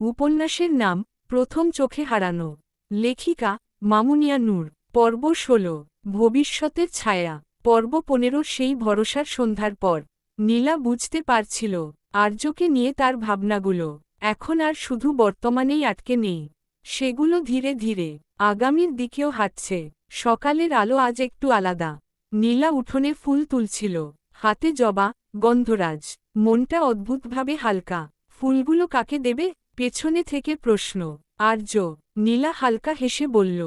উপন্যাসের নাম প্রথম চোখে হারানো। লেখিকা মামুনিয়া নূর। পর্ব ১৬ ভবিষ্যতের ছায়া। পর্ব ১৫ সেই ভরসার সন্ধ্যার পর নীলা বুঝতে পারছিল আর্যকে নিয়ে তার ভাবনাগুলো এখন আর শুধু বর্তমানেই আটকে নেই, সেগুলো ধীরে ধীরে আগামীর দিকেও হাঁটছে। সকালের আলো আজ একটু আলাদা। নীলা উঠোনে ফুল তুলছিল, হাতে জবা, গন্ধরাজ। মনটা অদ্ভুতভাবে হালকা। ফুলগুলো কাকে দেবে? পেছনে থেকে প্রশ্ন। আর্য। নীলা হালকা হেসে বলল,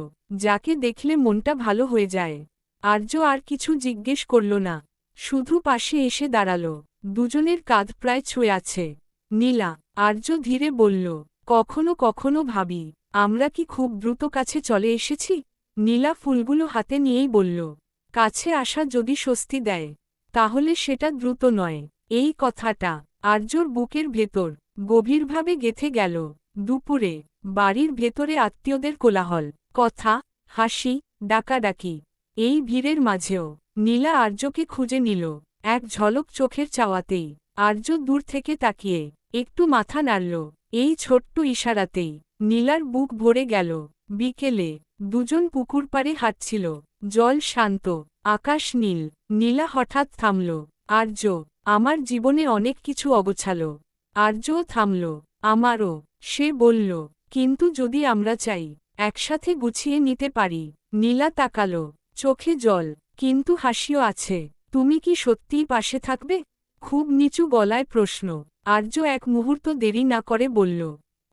যাকে দেখলে মনটা ভালো হয়ে যায়। আর্য আর কিছু জিজ্ঞেস করল না, শুধু পাশে এসে দাঁড়াল। দুজনের কাঁধ প্রায় ছুঁয়ে আছে। নীলা। আর্য ধীরে বলল, কখনো কখনো ভাবি আমরা কি খুব দ্রুত কাছে চলে এসেছি। নীলা ফুলগুলো হাতে নিয়েই বলল, কাছে আসা যদি স্বস্তি দেয় তাহলে সেটা দ্রুত নয়। এই কথাটা আর্যর বুকের ভেতর গভীরভাবে গেঁথে গেল। দুপুরে বাড়ির ভেতরে আত্মীয়দের কোলাহল, কথা, হাসি, ডাকাডাকি। এই ভিড়ের মাঝেও নীলা আর্যকে খুঁজে নিল। এক ঝলক চোখের চাওয়াতেই আর্য দূর থেকে তাকিয়ে একটু মাথা নাড়ল। এই ছোট্ট ইশারাতেই নীলার বুক ভরে গেল। বিকেলে দুজন পুকুর পাড়ে হাঁটছিল। জল শান্ত, আকাশ নীল। নীলা হঠাৎ থামল। আর্য, আমার জীবনে অনেক কিছু অগোছালো। আর্যও থামল। আমারও। সে বলল, কিন্তু যদি আমরা চাই একসাথে গুছিয়ে নিতে পারি। নীলা তাকালো, চোখে জল, কিন্তু হাসিও আছে। তুমি কি সত্যিই পাশে থাকবে? খুব নিচু গলায় প্রশ্ন। আর্য এক মুহূর্ত দেরি না করে বলল,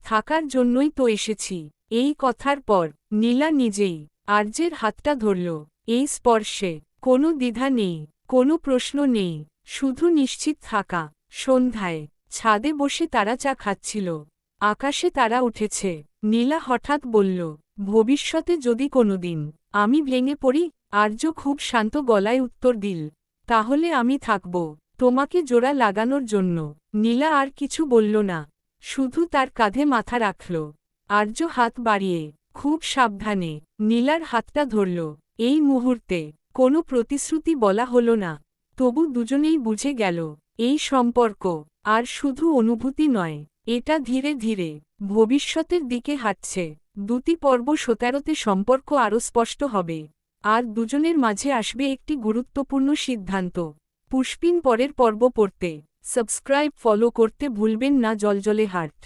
থাকার জন্যই তো এসেছি। এই কথার পর নীলা নিজেই আর্যের হাতটা ধরল। এই স্পর্শে কোনো দ্বিধা নেই, কোনো প্রশ্ন নেই, শুধু নিশ্চিত থাকা। সন্ধ্যায় ছাদে বসে তারা চা খাচ্ছিল। আকাশে তারা উঠেছে। নীলা হঠাৎ বলল, ভবিষ্যতে যদি কোনোদিন আমি ভেঙে পড়ি? আর্য খুব শান্ত গলায় উত্তর দিল, তাহলে আমি থাকব তোমাকে জোড়া লাগানোর জন্য। নীলা আর কিছু বলল না, শুধু তার কাঁধে মাথা রাখল। আর্য হাত বাড়িয়ে খুব সাবধানে নীলার হাতটা ধরল। এই মুহূর্তে কোনো প্রতিশ্রুতি বলা হলো না, তবু দুজনেই বুঝে গেল এই সম্পর্ক আর শুধু অনুভূতি নয়, এটা ধীরে ধীরে ভবিষ্যতের দিকে হাঁটছে। দুটি পর্ব ১৭তে সম্পর্ক আরও স্পষ্ট হবে, আর দুজনের মাঝে আসবে একটি গুরুত্বপূর্ণ সিদ্ধান্ত। পুষ্পিন পরের পর্ব পড়তে সাবস্ক্রাইব ফলো করতে ভুলবেন না। জলজলে হার্ট।